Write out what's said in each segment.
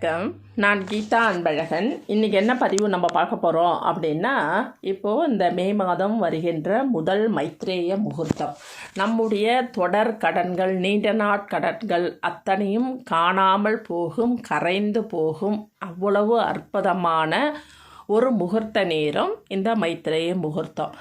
வணக்கம். நான் கீதா அன்பழகன். இன்றைக்கி என்ன பதிவு நம்ம பார்க்க போகிறோம் அப்படின்னா, இப்போது இந்த மே மாதம் வருகின்ற முதல் மைத்ரேய முகூர்த்தம். நம்முடைய தொடர் கடன்கள், நீண்ட நாட்கடன்கள் அத்தனையும் காணாமல் போகும், கரைந்து போகும். அவ்வளவு அற்புதமான ஒரு முகூர்த்த நேரம் இந்த மைத்ரேய முகூர்த்தம்.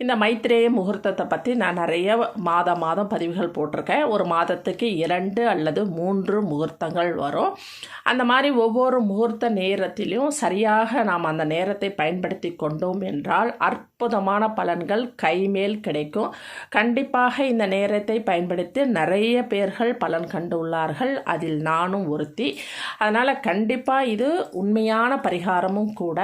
இந்த மைத்ரேய முகூர்த்தத்தை பற்றி நான் நிறைய மாதம் பதிவுகள் போட்டிருக்கேன். ஒரு மாதத்துக்கு 2 அல்லது 3 முகூர்த்தங்கள் வரும். அந்த மாதிரி ஒவ்வொரு முகூர்த்த நேரத்திலும் சரியாக நாம் அந்த நேரத்தை பயன்படுத்தி கொண்டோம் என்றால் அற்புதமான பலன்கள் கைமேல் கிடைக்கும். கண்டிப்பாக இந்த நேரத்தை பயன்படுத்தி நிறைய பேர்கள் பலன் கண்டுள்ளார்கள். அதில் நானும் ஒருத்தி. அதனால் கண்டிப்பாக இது உண்மையான பரிகாரமும் கூட.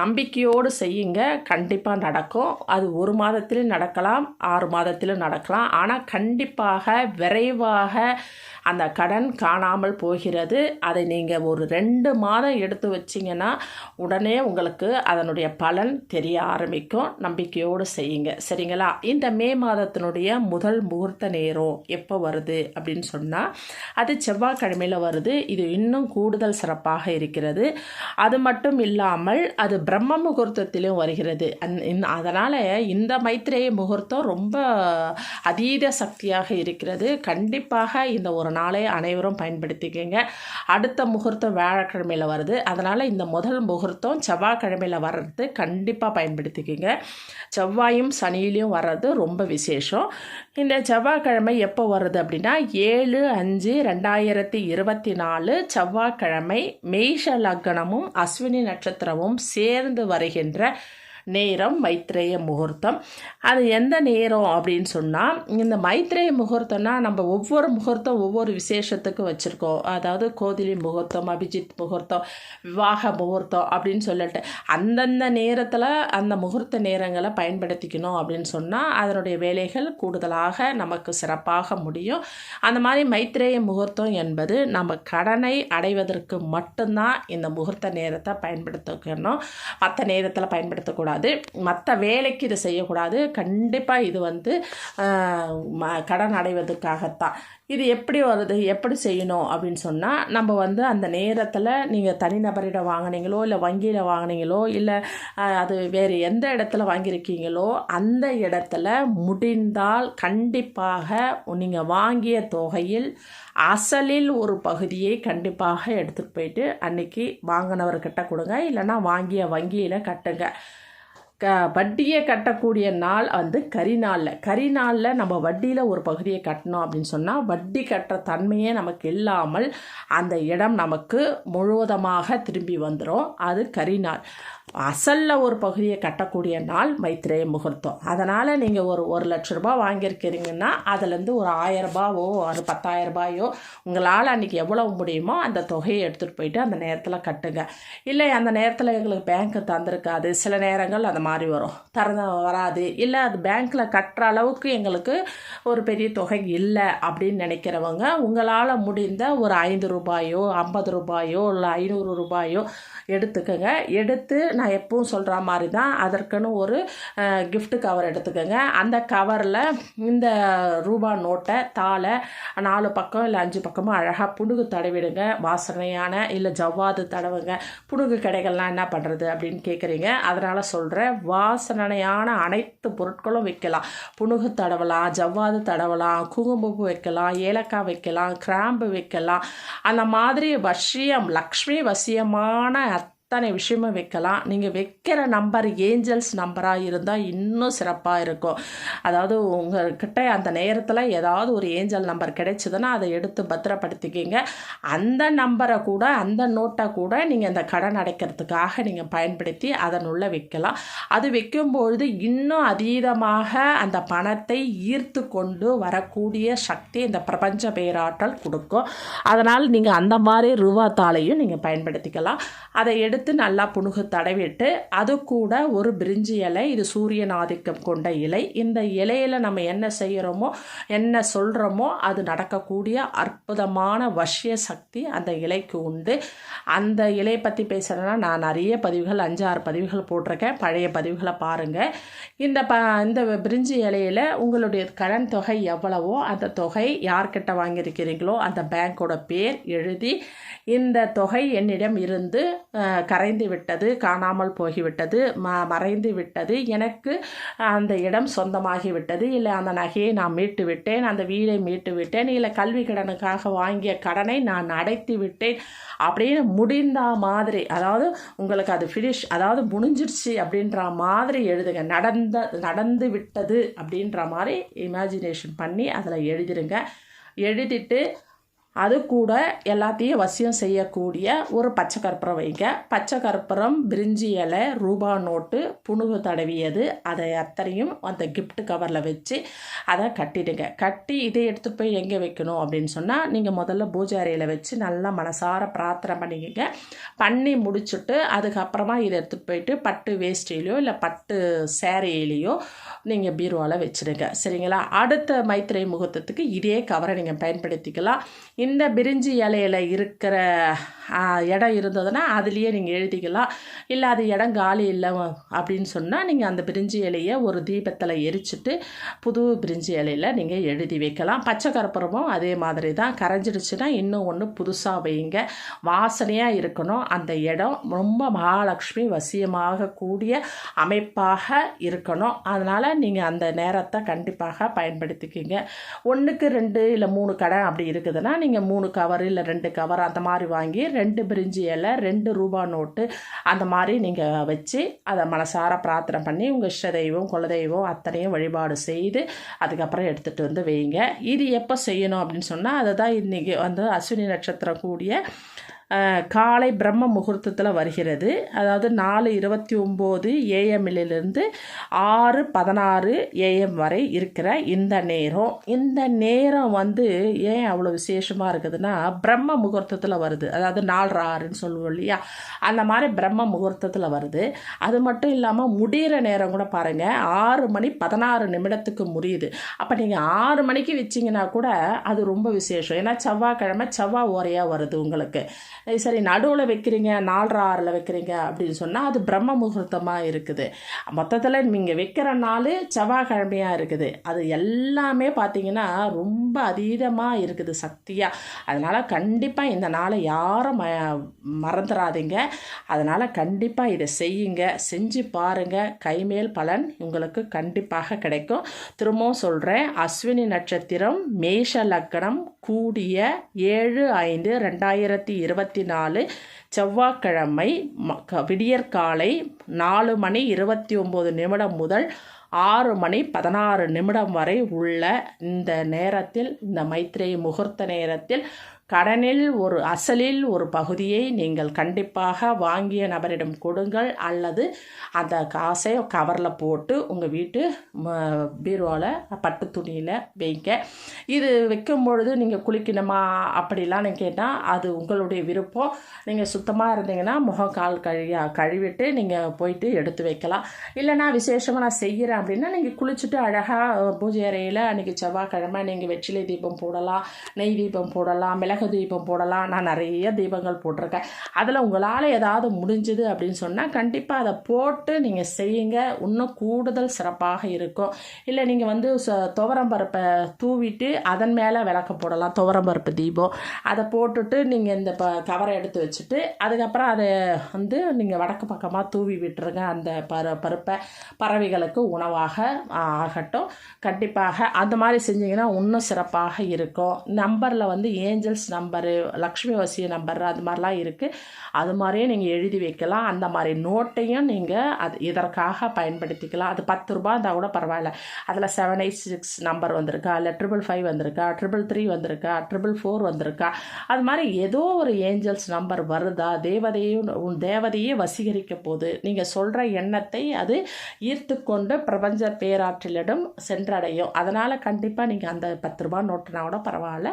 நம்பிக்கையோடு செய்யுங்க, கண்டிப்பாக நடக்கும். அது 1 மாதத்திலும் நடக்கலாம், 6 மாதத்திலும் நடக்கலாம். ஆனால் கண்டிப்பாக விரைவாக அந்த கடன் காணாமல் போகிறது. அதை நீங்கள் ஒரு 2 மாதம் எடுத்து வச்சிங்கன்னா உடனே உங்களுக்கு அதனுடைய பலன் தெரிய ஆரம்பிக்கும். நம்பிக்கையோடு செய்யுங்க, சரிங்களா? இந்த மே மாதத்தினுடைய முதல் முகூர்த்த நேரம் எப்போ வருது அப்படின்னு சொன்னால், அது செவ்வாய்க்கிழமையில் வருது. இது இன்னும் கூடுதல் சிறப்பாக இருக்கிறது. அது மட்டும் இல்லாமல் அது பிரம்ம முகூர்த்தத்திலும் வருகிறது. அதனால் இந்த மைத்ரேய முகூர்த்தம் ரொம்ப அதீத சக்தியாக இருக்கிறது. கண்டிப்பாக இந்த ஒரு நாளை அனைவரும் பயன்படுத்திக்கங்க. அடுத்த முகூர்த்தம் வியாழக்கிழமையில் வருது. அதனால் இந்த முதல் முகூர்த்தம் செவ்வாய்க்கிழமையில் வர்றது கண்டிப்பாக பயன்படுத்திக்கங்க. செவ்வாயும் சனியிலையும் வர்றது ரொம்ப விசேஷம். இந்த செவ்வாய்க்கிழமை எப்போ வருது அப்படின்னா 7/5/2024 செவ்வாய்க்கிழமை மேஷ லக்னமும் அஸ்வினி நட்சத்திரமும் சேர்ந்து வருகின்ற நேரம் மைத்ரேய முகூர்த்தம். அது எந்த நேரம் அப்படின்னு சொன்னால், இந்த மைத்ரேய முகூர்த்தம்னா நம்ம ஒவ்வொரு முகூர்த்தம் ஒவ்வொரு விசேஷத்துக்கு வச்சுருக்கோம். அதாவது கோதிலி முகூர்த்தம், அபிஜித் முகூர்த்தம், விவாக முகூர்த்தம் அப்படின்னு சொல்லிட்டு அந்தந்த நேரத்தில் அந்த முகூர்த்த நேரங்களை பயன்படுத்திக்கணும் அப்படின்னு சொன்னால் அதனுடைய வேலைகள் கூடுதலாக நமக்கு சிறப்பாக முடியும். அந்த மாதிரி மைத்ரேய முகூர்த்தம் என்பது நம்ம கடனை அடைவதற்கு மட்டும்தான் இந்த முகூர்த்த நேரத்தை பயன்படுத்திக்கணும். மற்ற நேரத்தில் பயன்படுத்தக்கூடாது. மற்ற வேலைக்கு இது செய்யக்கூடாது. கண்டிப்பாக இது கடன் அடைவதற்காகத்தான். இது எப்படி வருது, எப்படி செய்யணும் அப்படின்னு சொன்னால், நம்ம அந்த நேரத்தில் நீங்கள் தனிநபரிடம் வாங்கினீங்களோ இல்லை வங்கியில் வாங்கினீங்களோ இல்லை அது வேறு எந்த இடத்துல வாங்கியிருக்கீங்களோ அந்த இடத்துல முடிந்தால் கண்டிப்பாக நீங்கள் வாங்கிய தொகையில் அசலில் ஒரு பகுதியை கண்டிப்பாக எடுத்துகிட்டு போயிட்டு அன்றைக்கி வாங்கினவர்கிட்ட கொடுங்க. இல்லைன்னா வாங்கிய வங்கியில் கட்டுங்க. வட்டியை கட்டக்கூடிய நாள் கரிநாளில் நம்ம வட்டியில் ஒரு பகுதியை கட்டணும் அப்படின்னு சொன்னால் வட்டி கட்டுற தன்மையே நமக்கு இல்லாமல் அந்த இடம் நமக்கு முழுவதமாக திரும்பி வந்துடும். அது கரிநாள். அசலில் ஒரு பகுதியை கட்டக்கூடிய நாள் மைத்ரேய முகூர்த்தம். அதனால் நீங்கள் ஒரு 1 லட்ச ரூபாய் வாங்கியிருக்கிறீங்கன்னா அதுலேருந்து ஒரு 1000 ரூபாவோ ஒரு 10,000 ரூபாயோ உங்களால் அன்றைக்கி எவ்வளோ முடியுமோ அந்த தொகையை எடுத்துகிட்டு போயிட்டு அந்த நேரத்தில் கட்டுங்க. இல்லை அந்த நேரத்தில் எங்களுக்கு பேங்க்கு தந்திருக்காது, சில நேரங்கள் அந்த மாதிரி வரும், வராது, இல்லை அது பேங்க்கில் கட்டுற அளவுக்கு எங்களுக்கு ஒரு பெரிய தொகை இல்லை அப்படின்னு நினைக்கிறவங்க உங்களால் முடிந்த ஒரு 5 ரூபாயோ 50 ரூபாயோ இல்லை 500 ரூபாயோ எடுத்துக்கோங்க. எடுத்து நான் எப்பவும் சொல்கிற மாதிரி தான் அதற்குன்னு ஒரு கிஃப்ட் கவர் எடுத்துக்கோங்க. அந்த கவரில் இந்த ரூபா நோட்டை தாளை 4 பக்கம் இல்லை 5 பக்கமும் அழகாக புணுகு தடவிடுங்க. வாசனையான இல்லை ஜவ்வாது தடவுங்க. புணுகு கடைகள்லாம் என்ன பண்ணுறது அப்படின்னு கேட்குறீங்க. அதனால் சொல்கிறேன், வாசனையான அனைத்து பொருட்களும் வைக்கலாம். புணுகு தடவலாம், ஜவ்வாது தடவலாம், குங்குமப்பூ வைக்கலாம், ஏலக்காய் வைக்கலாம், கிராம்பு வைக்கலாம். அந்த மாதிரி வசியம், லக்ஷ்மி வசியமான அத்தனை விஷயமும் வைக்கலாம். நீங்கள் வைக்கிற நம்பர் ஏஞ்சல்ஸ் நம்பராக இருந்தால் இன்னும் சிறப்பாக இருக்கும். அதாவது உங்கள்கிட்ட அந்த நேரத்தில் ஏதாவது ஒரு ஏஞ்சல் நம்பர் கிடைச்சதுன்னா அதை எடுத்து பத்திரப்படுத்திக்கிங்க. அந்த நம்பரை கூட, அந்த நோட்டை கூட நீங்கள் அந்த கடன் அடைக்கிறதுக்காக நீங்கள் பயன்படுத்தி அதனுள்ள வைக்கலாம். அது வைக்கும்பொழுது இன்னும் அதீதமாக அந்த பணத்தை ஈர்த்து கொண்டு வரக்கூடிய சக்தி இந்த பிரபஞ்ச பேராற்றல் கொடுக்கும். அதனால் நீங்கள் அந்த மாதிரி ரூபா தாளையும் நீங்கள் பயன்படுத்திக்கலாம். அதை எடுத்து எடுத்து நல்லா புணுகு தடவிட்டு அது கூட ஒரு பிரிஞ்சி இலை, இது சூரியன் ஆதிக்கம் கொண்ட இலை. இந்த இலையில் நம்ம என்ன செய்கிறோமோ என்ன சொல்கிறோமோ அது நடக்கக்கூடிய அற்புதமான வசிய சக்தி அந்த இலைக்கு உண்டு. அந்த இலையை பற்றி பேசுகிறேன்னா நான் நிறைய பதிவுகள் 5-6 பதிவுகள் போட்டிருக்கேன், பழைய பதிவுகளை பாருங்கள். இந்த பிரிஞ்சி இலையில் உங்களுடைய கடன் தொகை எவ்வளவோ அந்த தொகை யார்கிட்ட வாங்கியிருக்கிறீங்களோ அந்த பேங்க்கோட பேர் எழுதி, இந்த தொகை என்னிடம் இருந்து கரைந்து விட்டது, காணாமல் போகிவிட்டது, மறைந்து விட்டது, எனக்கு அந்த இடம் சொந்தமாகி விட்டது, இல்லை அந்த நகையை நான் மீட்டு விட்டேன், அந்த வீடை மீட்டு விட்டேன், இல்லை கல்வி கடனுக்காக வாங்கிய கடனை நான் அடைத்து விட்டேன் அப்படின்னு முடிந்த மாதிரி, அதாவது உங்களுக்கு அது ஃபினிஷ், அதாவது முடிஞ்சிருச்சு அப்படின்ற மாதிரி எழுதுங்க. நடந்து விட்டது அப்படின்ற மாதிரி இமேஜினேஷன் பண்ணி அதில் எழுதிடுங்க. எழுதிட்டு அது கூட எல்லாத்தையும் வசியம் செய்யக்கூடிய ஒரு பச்சை கற்பூரம் வைங்க. பச்சை கற்பூரம், பிரிஞ்சி இலை, ரூபா நோட்டு, புணுகு தடவியது, அதை அத்தனையும் அந்த கிஃப்ட் கவரில் வச்சு அதை கட்டிடுங்க. கட்டி இதை எடுத்துகிட்டு போய் எங்கே வைக்கணும் அப்படின்னு சொன்னால், நீங்கள் முதல்ல பூஜை அறையில் வச்சு நல்லா மனசார பிரார்த்தனை பண்ணிக்கங்க. பண்ணி முடிச்சுட்டு அதுக்கப்புறமா இதை எடுத்துகிட்டு போயிட்டு பட்டு வேஷ்டிலையோ இல்லை பட்டு சேரீலையோ நீங்கள் பீரோவில் வச்சுடுங்க. சரிங்களா? அடுத்த மைத்திரை முகூர்த்தத்துக்கு இதே கவரை நீங்கள் பயன்படுத்திக்கலாம். இந்த பிரிஞ்சி இலையில் இருக்கிற இடம் இருந்ததுன்னா அதுலேயே நீங்கள் எழுதிக்கலாம். இல்லை அது இடம் காலி இல்லை அப்படின்னு சொன்னால் நீங்கள் அந்த பிரிஞ்சி இலையை ஒரு தீபத்தில் எரிச்சிட்டு புது பிரிஞ்சி இலையில் நீங்கள் எழுதி வைக்கலாம். பச்சை கற்பூரமும் அதே மாதிரி தான். கரைஞ்சிடுச்சுன்னா இன்னும் ஒன்று புதுசாக வைங்க. வாசனையாக இருக்கணும். அந்த இடம் ரொம்ப மகாலட்சுமி வசியமாக கூடிய அமைப்பாக இருக்கணும். அதனால் நீங்கள் அந்த நேரத்தை கண்டிப்பாக பயன்படுத்திக்கிங்க. 1க்கு 2 இல்லை 3 கடை அப்படி இருக்குதுன்னா நீங்கள் 3 கவர் இல்லை 2 கவர் அந்த மாதிரி வாங்கி 2 பிரிஞ்சி இலை, 2 ரூபா நோட்டு அந்த மாதிரி நீங்கள் வச்சு அதை மனசார பிரார்த்தனை பண்ணி உங்கள் இஷ்ட தெய்வம், குலதெய்வம் அத்தனையும் வழிபாடு செய்து அதுக்கப்புறம் எடுத்துகிட்டு வந்து வைங்க. இது எப்போ செய்யணும் அப்படின்னு சொன்னால், அதை தான் இன்றைக்கி வந்து அஸ்வினி நட்சத்திரம் கூடிய காலை பிரம்ம முகூர்த்தத்தில் வருகிறது. அதாவது 4:29 AM-லிருந்து 6:16 AM வரை இருக்கிற இந்த நேரம் வந்து ஏன் அவ்வளோ விசேஷமாக இருக்குதுன்னா, பிரம்ம முகூர்த்தத்தில் வருது. அதாவது 4:06ன்னு சொல்லுவோம் இல்லையா, அந்த மாதிரி பிரம்ம முகூர்த்தத்தில் வருது. அது மட்டும் இல்லாமல் முடிகிற நேரம் கூட பாருங்கள், 6:16 முடியுது. அப்போ நீங்கள் 6 மணிக்கு வச்சிங்கன்னா கூட அது ரொம்ப விசேஷம். ஏன்னா செவ்வாய்க்கிழமை செவ்வாய் ஓரையாக வருது உங்களுக்கு. சரி, நடுவில் வைக்கிறீங்க, 4:06 வைக்கிறீங்க அப்படின்னு சொன்னால் அது பிரம்ம முகூர்த்தமாக இருக்குது. மொத்தத்தில் நீங்கள் வைக்கிற நாள் செவ்வாய்க்கிழமையாக இருக்குது. அது எல்லாமே பார்த்தீங்கன்னா ரொம்ப அதீதமாக இருக்குது சக்தியாக. அதனால் கண்டிப்பாக இந்த நாளை யாரும் மறந்துடாதீங்க. அதனால் கண்டிப்பாக இதை செய்யுங்க. செஞ்சு பாருங்கள், கைமேல் பலன் உங்களுக்கு கண்டிப்பாக கிடைக்கும். திரும்பவும் சொல்கிறேன், அஸ்வினி நட்சத்திரம், மேஷ லக்னம் கூடிய 7/5/2024 செவ்வாய்க்கிழமை விடியற்காலை 4:29 முதல் 6:16 வரை உள்ள இந்த நேரத்தில், இந்த மைத்திரை முகூர்த்த நேரத்தில் கடனில் அசலில் ஒரு பகுதியை நீங்கள் கண்டிப்பாக வாங்கிய நபரிடம் கொடுங்கள், அல்லது அந்த காசை கவரில் போட்டு உங்கள் வீட்டு பீரோவில் பட்டு துணியில் வைங்க. இது வைக்கும் பொழுது நீங்கள் குளிக்கணுமா அப்படிலாம் கேட்டால் அது உங்களுடைய விருப்பம். நீங்கள் சுத்தமாக இருந்தீங்கன்னா முகம் கால் கழுவிட்டு நீங்கள் போயிட்டு எடுத்து வைக்கலாம். இல்லைனா விசேஷமாக நான் செய்கிறேன் அப்படின்னா நீங்கள் குளிச்சுட்டு அழகாக பூஜை அறையில் அன்றைக்கி செவ்வாய்க்கிழமை நீங்கள் வெற்றிலை தீபம் போடலாம், நெய் தீபம் போடலாம், மிளகு தீபம் போடலாம். நான் நிறைய தீபங்கள் போட்டிருக்கேன். அதில் உங்களால் ஏதாவது முடிஞ்சுது அப்படின்னு சொன்னால் கண்டிப்பாக அதை போட்டு நீங்கள் செய்யுங்க, இன்னும் கூடுதல் சிறப்பாக இருக்கும். இல்லை நீங்கள் வந்து துவரம்பருப்பை தூவிட்டு அதன் மேலே விளக்க போடலாம், துவரம்பருப்பு தீபம். அதை போட்டுட்டு நீங்கள் இந்த கவரை எடுத்து வச்சுட்டு அதுக்கப்புறம் அதை வந்து நீங்கள் வடக்கு பக்கமாக தூவி விட்டுருங்க. அந்த பருப்பை பறவைகளுக்கு உணவாக ஆகட்டும். கண்டிப்பாக அந்த மாதிரி செஞ்சிங்கன்னா இன்னும் சிறப்பாக இருக்கும். நம்பரில் வந்து ஏஞ்சல்ஸ் நம்பரு, லக்ஷ்மி வசிய நம்பர், அது மாதிரிலாம் இருக்குது. அது மாதிரியே நீங்கள் எழுதி வைக்கலாம். அந்த மாதிரி நோட்டையும் நீங்கள் இதற்காக பயன்படுத்திக்கலாம். அது 10 ரூபா இருந்தால் கூட பரவாயில்ல. அதில் 786 நம்பர் வந்திருக்கா, இல்லை 555 வந்திருக்கா, 333 வந்திருக்கா, 444 வந்திருக்கா, அது மாதிரி ஏதோ ஒரு ஏஞ்சல்ஸ் நம்பர் வருதா, தேவதையே வசீகரிக்க போது நீங்கள் சொல்கிற எண்ணத்தை அது ஈர்த்து கொண்டு பிரபஞ்ச பேராற்றலிடம் சென்றடையும். அதனால் கண்டிப்பாக நீங்கள் அந்த 10 ரூபா நோட்டுனா கூட பரவாயில்ல,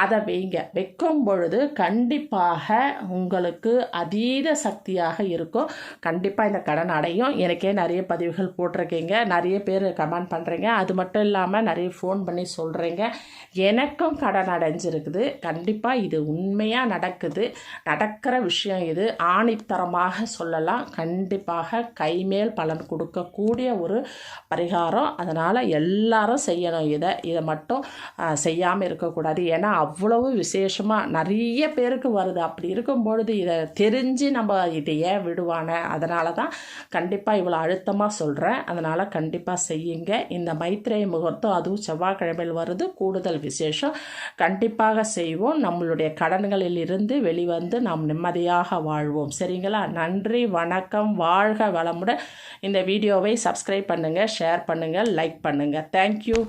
அதை வைங்க. வைக்கும் பொழுது கண்டிப்பாக உங்களுக்கு அதீத சக்தியாக இருக்கும். கண்டிப்பாக இந்த கடன் அடையும். எனக்கே நிறைய பதிவுகள் போட்டிருக்கீங்க, நிறைய பேர் கமெண்ட் பண்ணுறீங்க. அது மட்டும் இல்லாமல் நிறைய ஃபோன் பண்ணி சொல்கிறீங்க எனக்கும் கடன் அடைஞ்சிருக்குது. கண்டிப்பாக இது உண்மையாக நடக்குது, நடக்கிற விஷயம். இது ஆணித்தரமாக சொல்லலாம். கண்டிப்பாக கைமேல் பலன் கொடுக்கக்கூடிய ஒரு பரிகாரம். அதனால் எல்லாரும் செய்யணும். இதை மட்டும் செய்யாமல் இருக்கக்கூடாது. ஏன்னா அவ்வளவு விசேஷமாக நிறைய பேருக்கு வருது. அப்படி இருக்கும்பொழுது இதை தெரிஞ்சு நம்ம இதை ஏன் விடுவானே, அதனால தான் கண்டிப்பாக இவ்வளோ அழுத்தமாக சொல்கிறேன். அதனால் கண்டிப்பாக செய்யுங்க. இந்த மைத்ரேய முகூர்த்தம் அதுவும் செவ்வாய்க்கிழமையில் வருது, கூடுதல் விசேஷம். கண்டிப்பாக செய்வோம். நம்மளுடைய கடன்களில் இருந்து வெளிவந்து நாம் நிம்மதியாக வாழ்வோம். சரிங்களா? நன்றி, வணக்கம், வாழ்க வளமுடன். இந்த வீடியோவை சப்ஸ்கிரைப் பண்ணுங்கள், ஷேர் பண்ணுங்கள், லைக் பண்ணுங்கள். தேங்க்யூ.